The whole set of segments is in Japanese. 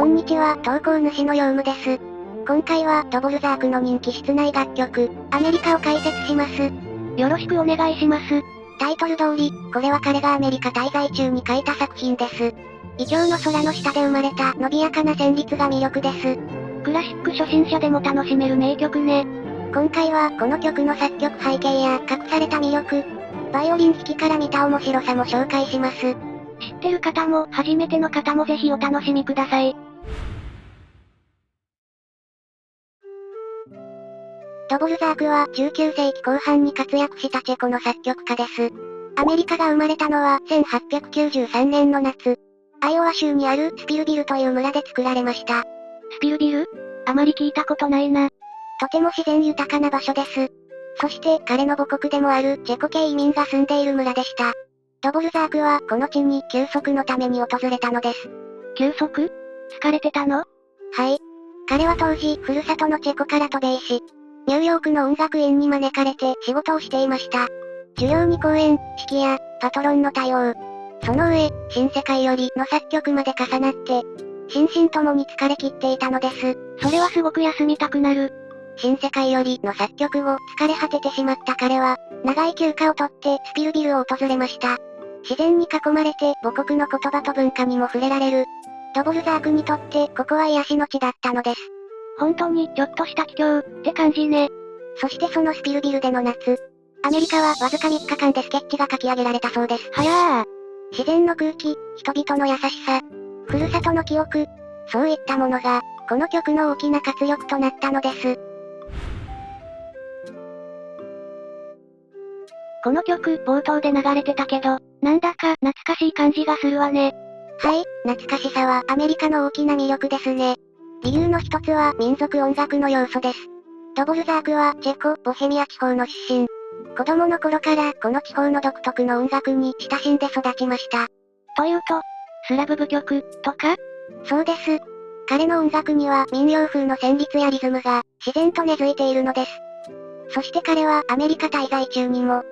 こんにちは、投稿主のヨウムです。今回は、ドボルザークの人気室内楽曲、アメリカを解説します。よろしくお願いします。タイトル通り、これは彼がアメリカ滞在中に書いた作品です。異郷の空の下で生まれた伸びやかな旋律が魅力です。クラシック初心者でも楽しめる名曲ね。今回はこの曲の作曲背景や隠された魅力、バイオリン弾きから見た面白さも紹介します。知ってる方も初めての方もぜひお楽しみください。ドボルザークは19世紀後半に活躍したチェコの作曲家です。アメリカが生まれたのは1893年の夏。アイオワ州にあるスピルビルという村で作られました。スピルビル？あまり聞いたことないな。とても自然豊かな場所です。そして彼の母国でもあるチェコ系移民が住んでいる村でした。ドボルザークはこの地に休息のために訪れたのです。休息？疲れてたの？はい。彼は当時、ふるさとのチェコから渡米し、ニューヨークの音楽院に招かれて仕事をしていました。授業に公演、指揮や、パトロンの対応。その上、新世界よりの作曲まで重なって、心身ともに疲れ切っていたのです。それはすごく休みたくなる。新世界よりの作曲後、疲れ果ててしまった彼は、長い休暇を取ってスピルビルを訪れました。自然に囲まれて母国の言葉と文化にも触れられる。ドボルザークにとってここは癒しの地だったのです。本当にちょっとした秘境って感じね。そしてそのスピルビルでの夏。アメリカはわずか3日間でスケッチが書き上げられたそうです。はやー。自然の空気、人々の優しさ、ふるさとの記憶、そういったものが、この曲の大きな活力となったのです。この曲、冒頭で流れてたけど、なんだか懐かしい感じがするわね。はい、懐かしさはアメリカの大きな魅力ですね。理由の一つは民族音楽の要素です。ドボルザークはチェコ、ボヘミア地方の出身。子供の頃からこの地方の独特の音楽に親しんで育ちました。というと、スラブ舞曲、とか？そうです。彼の音楽には民謡風の旋律やリズムが自然と根付いているのです。そして彼はアメリカ滞在中にも、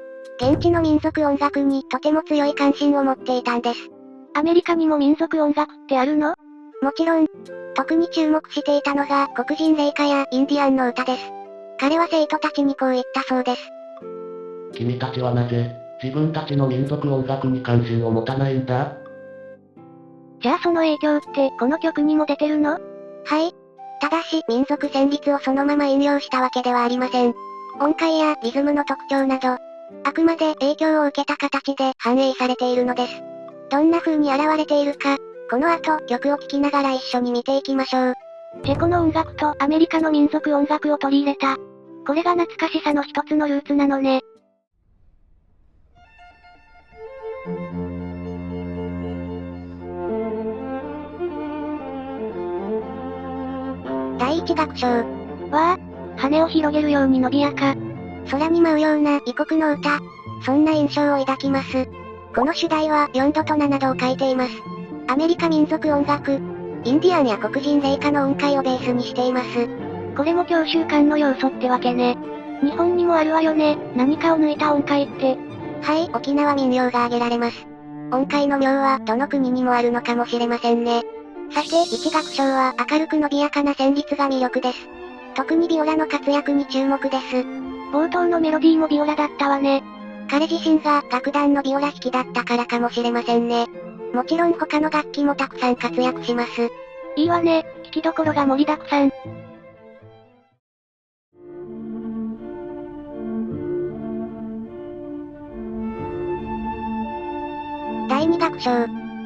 現地の民族音楽にとても強い関心を持っていたんです。アメリカにも民族音楽ってあるの？もちろん、特に注目していたのが黒人霊歌やインディアンの歌です。彼は生徒たちにこう言ったそうです。君たちはなぜ、自分たちの民族音楽に関心を持たないんだ？じゃあその影響ってこの曲にも出てるの？はい。ただし、民族旋律をそのまま引用したわけではありません。音階やリズムの特徴など、あくまで影響を受けた形で反映されているのです。どんな風に現れているか、この後曲を聴きながら一緒に見ていきましょう。チェコの音楽とアメリカの民族音楽を取り入れた。これが懐かしさの一つのルーツなのね。第一楽章。わあ、羽を広げるように伸びやか。空に舞うような異国の歌。そんな印象を抱きます。この主題は4度と7度を書いています。アメリカ民族音楽、インディアンや黒人霊歌の音階をベースにしています。これも郷愁感の要素ってわけね。日本にもあるわよね、何かを抜いた音階って。はい、沖縄民謡が挙げられます。音階の妙はどの国にもあるのかもしれませんね。さて、一楽章は明るく伸びやかな旋律が魅力です。特にビオラの活躍に注目です。冒頭のメロディーもビオラだったわね。彼自身が楽団のビオラ弾きだったからかもしれませんね。もちろん他の楽器もたくさん活躍します。いいわね、聴きどころが盛りだくさん。第二楽章。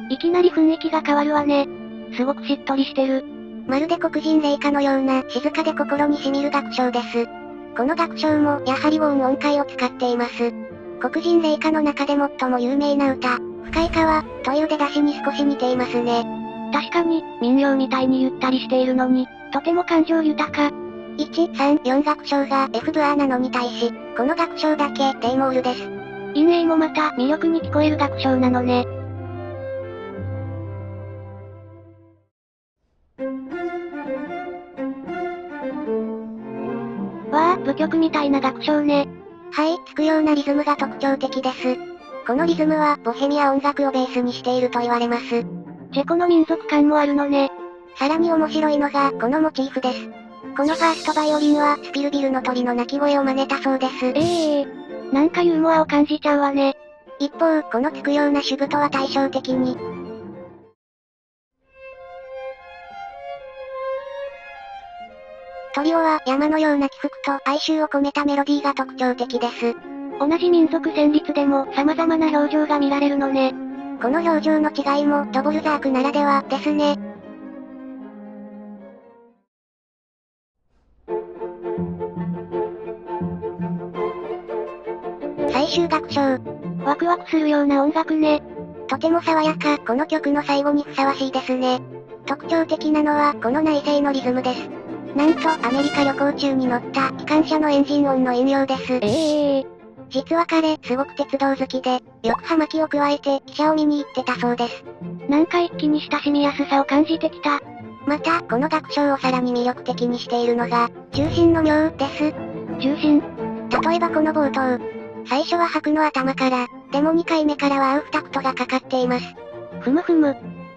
いきなり雰囲気が変わるわね。すごくしっとりしてる。まるで黒人霊歌のような静かで心に染みる楽章です。この楽章もやはりウォーン音階を使っています。黒人霊歌の中で最も有名な歌、深い川という出だしに少し似ていますね。確かに、民謡みたいにゆったりしているのに、とても感情豊か。1、3、4楽章が F ブアーなのに対し、この楽章だけ D モールです。陰影もまた魅力に聞こえる楽章なのね。わあ、舞曲みたいな楽章ね。はい、つくようなリズムが特徴的です。このリズムはボヘミア音楽をベースにしていると言われます。チェコの民族感もあるのね。さらに面白いのがこのモチーフです。このファーストバイオリンはスピルビルの鳥の鳴き声を真似たそうです。なんかユーモアを感じちゃうわね。一方、このつくような手具とは対照的に、トリオは山のような起伏と哀愁を込めたメロディーが特徴的です。同じ民族旋律でも様々な表情が見られるのね。この表情の違いもドボルザークならではですね。最終楽章。ワクワクするような音楽ね。とても爽やか、この曲の最後にふさわしいですね。特徴的なのはこの内声のリズムです。なんとアメリカ旅行中に乗った機関車のエンジン音の引用です。実は彼、すごく鉄道好きで、よく葉巻を加えて汽車を見に行ってたそうです。なんか一気に親しみやすさを感じてきた。また、この楽章をさらに魅力的にしているのが、中心の妙です。中心。例えばこの冒頭。最初は拍の頭から、でも2回目からはアウフタクトがかかっています。ふむふむ。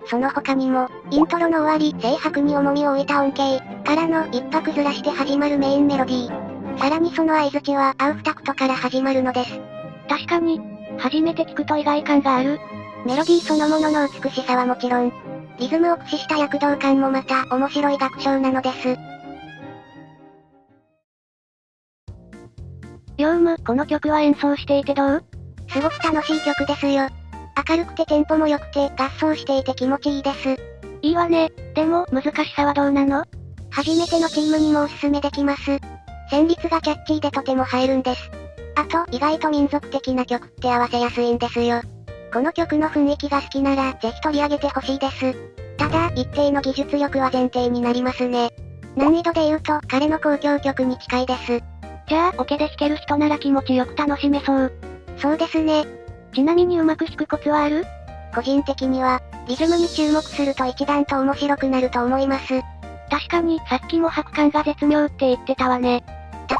その他にも、イントロの終わり、静拍に重みを置いた音形、からの一拍ずらして始まるメインメロディー。さらにその相槌はアウフタクトから始まるのです。確かに、初めて聞くと意外感がある。メロディーそのものの美しさはもちろん、リズムを駆使した躍動感もまた面白い楽章なのです。ヨウム、この曲は演奏していてどう？すごく楽しい曲ですよ。明るくてテンポも良くて合奏していて気持ちいいです。いいわね。でも、難しさはどうなの？初めてのチームにもおすすめできます。旋律がキャッチーでとても映えるんです。あと、意外と民族的な曲って合わせやすいんですよ。この曲の雰囲気が好きなら、ぜひ取り上げてほしいです。ただ、一定の技術力は前提になりますね。難易度で言うと、彼の交響曲に近いです。じゃあ、オケで弾ける人なら気持ちよく楽しめそう。そうですね。ちなみにうまく弾くコツはある？個人的には、リズムに注目すると一段と面白くなると思います。確かに、さっきも拍感が絶妙って言ってたわね。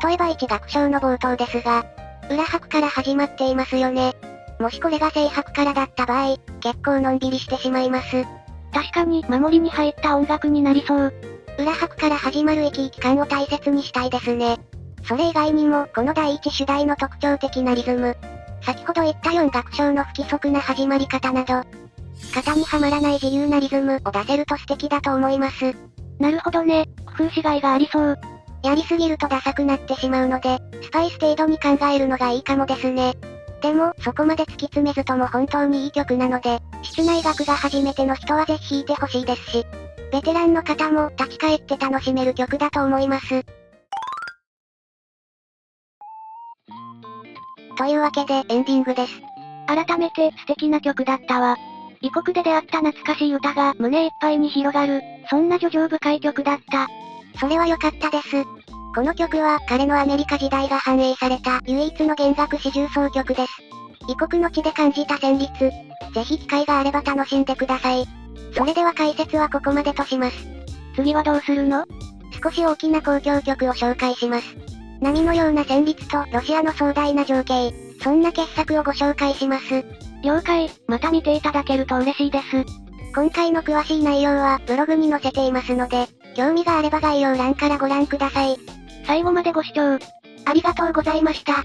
例えば1楽章の冒頭ですが、裏拍から始まっていますよね。もしこれが正拍からだった場合、結構のんびりしてしまいます。確かに、守りに入った音楽になりそう。裏拍から始まる生き生き感を大切にしたいですね。それ以外にも、この第一主題の特徴的なリズム。先ほど言った4楽章の不規則な始まり方など、型にはまらない自由なリズムを出せると素敵だと思います。なるほどね、工夫しがいがありそう。やりすぎるとダサくなってしまうので、スパイス程度に考えるのがいいかもですね。でも、そこまで突き詰めずとも本当にいい曲なので、室内楽が初めての人はぜひ弾いてほしいですし、ベテランの方も立ち返って楽しめる曲だと思います。というわけでエンディングです。改めて素敵な曲だったわ。異国で出会った懐かしい歌が胸いっぱいに広がる、そんな叙情深い曲だった。それは良かったです。この曲は彼のアメリカ時代が反映された唯一の弦楽四重奏曲です。異国の地で感じた旋律、ぜひ機会があれば楽しんでください。それでは解説はここまでとします。次はどうするの？少し大きな交響曲を紹介します。波のような旋律とロシアの壮大な情景、そんな傑作をご紹介します。了解、また見ていただけると嬉しいです。今回の詳しい内容はブログに載せていますので、興味があれば概要欄からご覧ください。最後までご視聴ありがとうございました。